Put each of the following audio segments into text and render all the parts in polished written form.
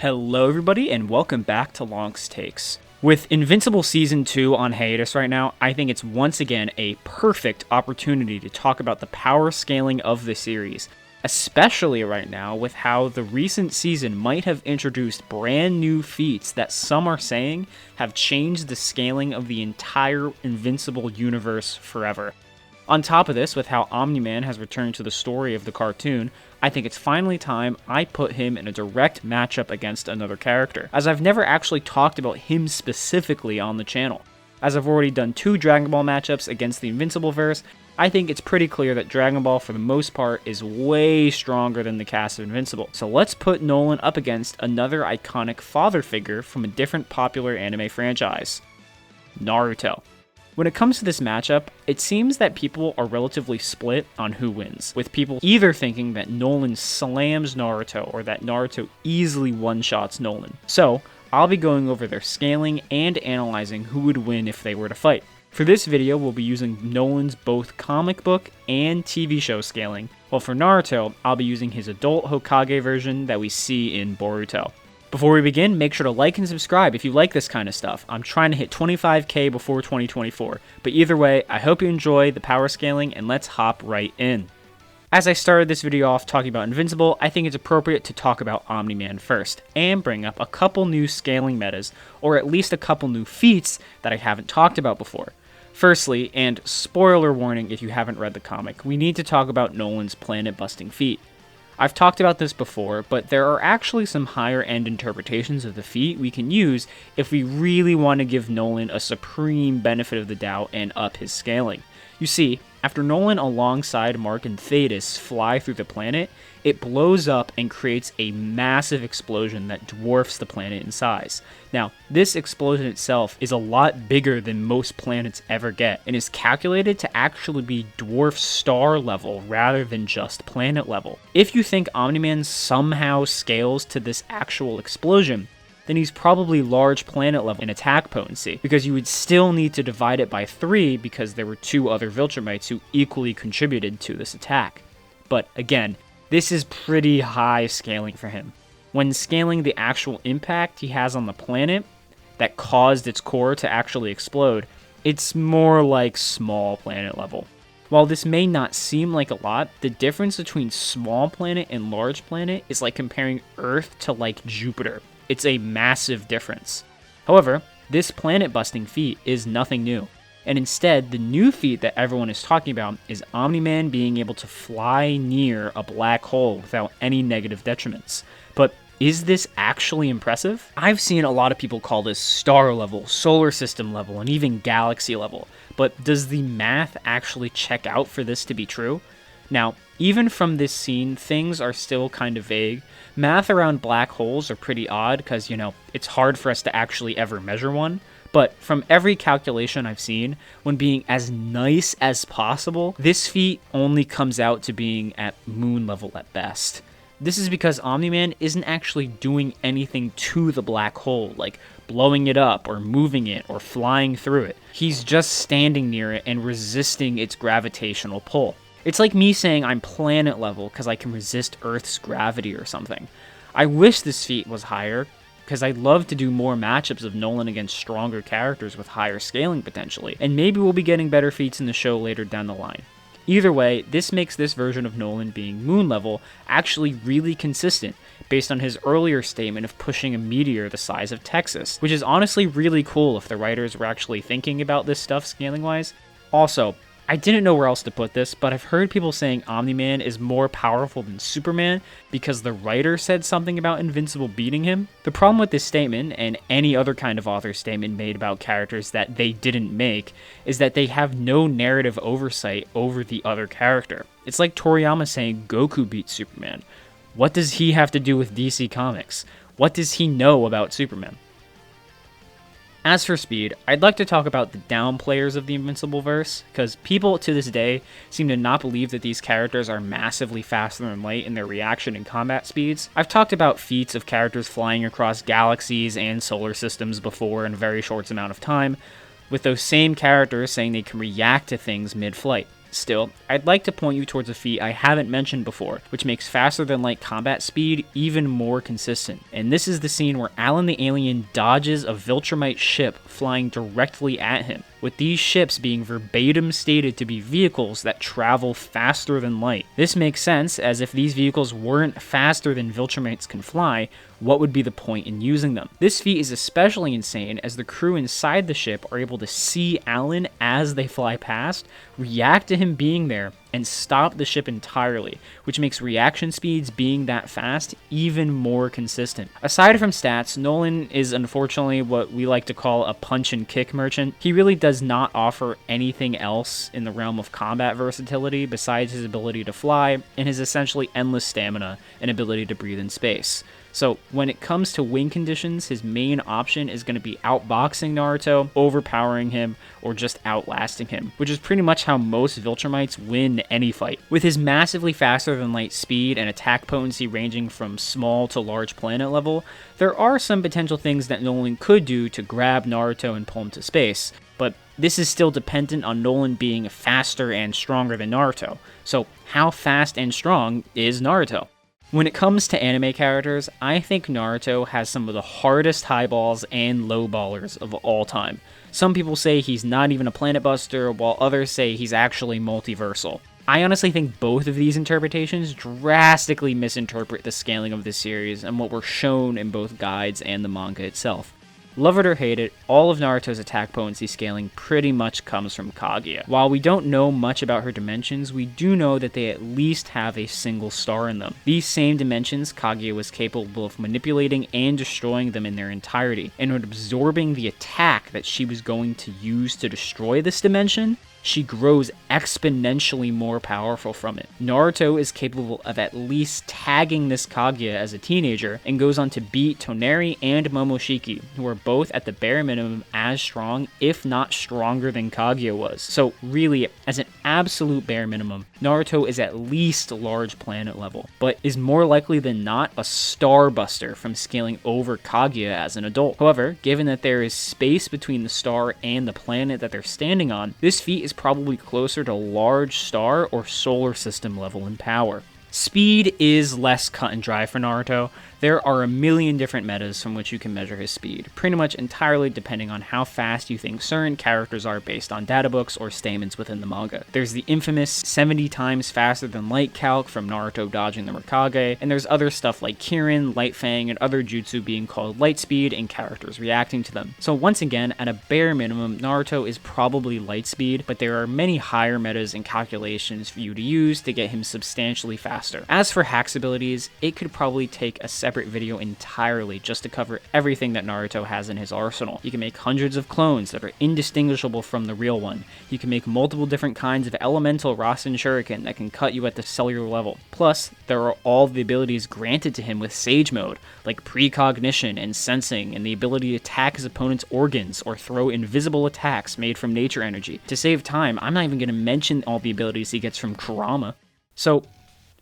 Hello everybody and welcome back to Lonk's Takes. With Invincible Season 2 on hiatus right now, I think it's once again a perfect opportunity to talk about the power scaling of the series, especially right now with how the recent season might have introduced brand new feats that some are saying have changed the scaling of the entire Invincible universe forever. On top of this, with how Omni-Man has returned to the story of the cartoon, I think it's finally time I put him in a direct matchup against another character, as I've never actually talked about him specifically on the channel. As I've already done 2 Dragon Ball matchups against the Invincible verse, I think it's pretty clear that Dragon Ball for the most part is way stronger than the cast of Invincible. So let's put Nolan up against another iconic father figure from a different popular anime franchise, Naruto. When it comes to this matchup, it seems that people are relatively split on who wins, with people either thinking that Nolan slams Naruto or that Naruto easily one-shots Nolan. So, I'll be going over their scaling and analyzing who would win if they were to fight. For this video, we'll be using Nolan's both comic book and TV show scaling, while for Naruto, I'll be using his adult Hokage version that we see in Boruto. Before we begin, make sure to like and subscribe if you like this kind of stuff. I'm trying to hit 25k before 2024, but either way, I hope you enjoy the power scaling and let's hop right in. As I started this video off talking about Invincible, I think it's appropriate to talk about Omni-Man first, and bring up a couple new scaling metas, or at least a couple new feats that I haven't talked about before. Firstly, and spoiler warning if you haven't read the comic, we need to talk about Nolan's planet-busting feat. I've talked about this before, but there are actually some higher-end interpretations of the feat we can use if we really want to give Nolan a supreme benefit of the doubt and up his scaling. You see, after Nolan alongside Mark and Thetis fly through the planet, it blows up and creates a massive explosion that dwarfs the planet in size. Now, this explosion itself is a lot bigger than most planets ever get, and is calculated to actually be dwarf star level rather than just planet level. If you think Omni-Man somehow scales to this actual explosion, then he's probably large planet level in attack potency, because you would still need to divide it by 3 because there were 2 other Viltrumites who equally contributed to this attack. But again, this is pretty high scaling for him. When scaling the actual impact he has on the planet that caused its core to actually explode, it's more like small planet level. While this may not seem like a lot, the difference between small planet and large planet is like comparing Earth to like Jupiter. It's a massive difference. However, this planet-busting feat is nothing new, and instead, the new feat that everyone is talking about is Omni-Man being able to fly near a black hole without any negative detriments. But is this actually impressive? I've seen a lot of people call this star level, solar system level, and even galaxy level, but does the math actually check out for this to be true? Now, even from this scene, things are still kind of vague. Math around black holes are pretty odd because, it's hard for us to actually ever measure one. But from every calculation I've seen, when being as nice as possible, this feat only comes out to being at moon level at best. This is because Omni-Man isn't actually doing anything to the black hole, like blowing it up or moving it or flying through it. He's just standing near it and resisting its gravitational pull. It's like me saying I'm planet level because I can resist Earth's gravity or something. I wish this feat was higher, because I'd love to do more matchups of Nolan against stronger characters with higher scaling potentially, and maybe we'll be getting better feats in the show later down the line. Either way, this makes this version of Nolan being moon level actually really consistent, based on his earlier statement of pushing a meteor the size of Texas, which is honestly really cool if the writers were actually thinking about this stuff scaling-wise. Also, I didn't know where else to put this, but I've heard people saying Omni-Man is more powerful than Superman because the writer said something about Invincible beating him. The problem with this statement, and any other kind of author statement made about characters that they didn't make, is that they have no narrative oversight over the other character. It's like Toriyama saying Goku beat Superman. What does he have to do with DC Comics? What does he know about Superman? As for speed, I'd like to talk about the down players of the Invincible verse, because people to this day seem to not believe that these characters are massively faster than light in their reaction and combat speeds. I've talked about feats of characters flying across galaxies and solar systems before in a very short amount of time, with those same characters saying they can react to things mid-flight. Still, I'd like to point you towards a feat I haven't mentioned before, which makes faster than light combat speed even more consistent. And this is the scene where Alan the alien dodges a Viltrumite ship flying directly at him, with these ships being verbatim stated to be vehicles that travel faster than light. This makes sense, as if these vehicles weren't faster than Viltrumites can fly, what would be the point in using them? This feat is especially insane as the crew inside the ship are able to see Alan as they fly past, react to him being there, and stop the ship entirely, which makes reaction speeds being that fast even more consistent. Aside from stats, Nolan is unfortunately what we like to call a punch and kick merchant. He really does not offer anything else in the realm of combat versatility besides his ability to fly and his essentially endless stamina and ability to breathe in space. So when it comes to win conditions, his main option is going to be outboxing Naruto, overpowering him, or just outlasting him, which is pretty much how most Viltrumites win any fight. With his massively faster than light speed and attack potency ranging from small to large planet level, there are some potential things that Nolan could do to grab Naruto and pull him to space, but this is still dependent on Nolan being faster and stronger than Naruto. So how fast and strong is Naruto? When it comes to anime characters, I think Naruto has some of the hardest highballs and lowballers of all time. Some people say he's not even a planet buster, while others say he's actually multiversal. I honestly think both of these interpretations drastically misinterpret the scaling of this series and what we're shown in both guides and the manga itself. Love it or hate it, all of Naruto's attack potency scaling pretty much comes from Kaguya. While we don't know much about her dimensions, we do know that they at least have a single star in them. These same dimensions, Kaguya was capable of manipulating and destroying them in their entirety, and when absorbing the attack that she was going to use to destroy this dimension, she grows exponentially more powerful from it. Naruto is capable of at least tagging this Kaguya as a teenager and goes on to beat Toneri and Momoshiki, who are both at the bare minimum as strong, if not stronger than Kaguya was. So really, as an absolute bare minimum, Naruto is at least large planet level, but is more likely than not a starbuster from scaling over Kaguya as an adult. However, given that there is space between the star and the planet that they're standing on, this feat is probably closer to large star or solar system level in power. Speed is less cut and dry for Naruto. There are a million different metas from which you can measure his speed, pretty much entirely depending on how fast you think certain characters are based on databooks or stamens within the manga. There's the infamous 70 times faster than light calc from Naruto dodging the Hokage, and there's other stuff like Kirin, Light Fang, and other jutsu being called light speed and characters reacting to them. So once again, at a bare minimum, Naruto is probably light speed, but there are many higher metas and calculations for you to use to get him substantially faster. As for hacks abilities, it could probably take a separate video entirely just to cover everything that Naruto has in his arsenal. You can make hundreds of clones that are indistinguishable from the real one. You can make multiple different kinds of elemental Rasen Shuriken that can cut you at the cellular level. Plus, there are all the abilities granted to him with Sage Mode, like precognition and sensing, and the ability to attack his opponent's organs or throw invisible attacks made from nature energy. To save time, I'm not even going to mention all the abilities he gets from Kurama. So,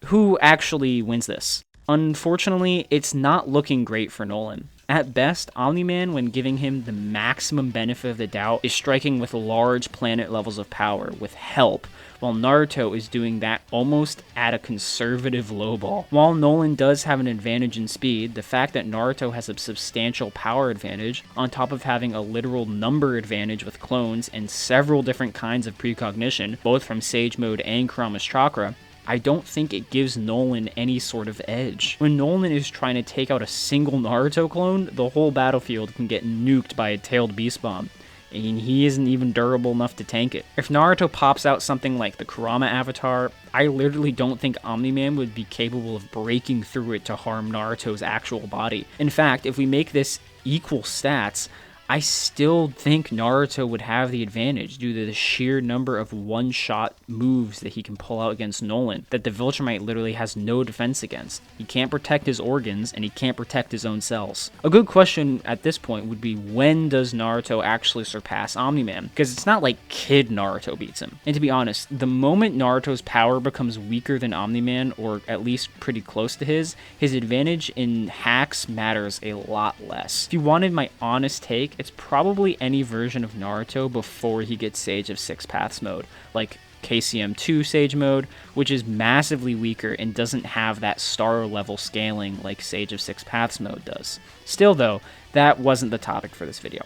who actually wins this? Unfortunately, it's not looking great for Nolan. At best, Omni-Man, when giving him the maximum benefit of the doubt, is striking with large planet levels of power with help, while Naruto is doing that almost at a conservative lowball. While Nolan does have an advantage in speed, the fact that Naruto has a substantial power advantage, on top of having a literal number advantage with clones and several different kinds of precognition, both from Sage Mode and Kurama's chakra, I don't think it gives Nolan any sort of edge. When Nolan is trying to take out a single Naruto clone, the whole battlefield can get nuked by a tailed beast bomb, and he isn't even durable enough to tank it. If Naruto pops out something like the Kurama avatar, I literally don't think Omni-Man would be capable of breaking through it to harm Naruto's actual body. In fact, if we make this equal stats, I still think Naruto would have the advantage due to the sheer number of one-shot moves that he can pull out against Nolan that the Viltrumite literally has no defense against. He can't protect his organs, and he can't protect his own cells. A good question at this point would be, when does Naruto actually surpass Omni-Man? Because it's not like Kid Naruto beats him. And to be honest, the moment Naruto's power becomes weaker than Omni-Man, or at least pretty close to his advantage in hacks matters a lot less. If you wanted my honest take, it's probably any version of Naruto before he gets Sage of Six Paths mode, like KCM2 Sage Mode, which is massively weaker and doesn't have that star level scaling like Sage of Six Paths mode does. Still though, that wasn't the topic for this video.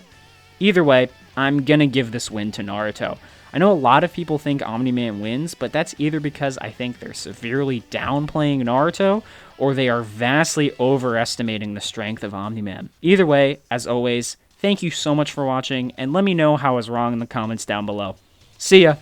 Either way, I'm gonna give this win to Naruto. I know a lot of people think Omni-Man wins, but that's either because I think they're severely downplaying Naruto, or they are vastly overestimating the strength of Omni-Man. Either way, as always, thank you so much for watching, and let me know how I was wrong in the comments down below. See ya!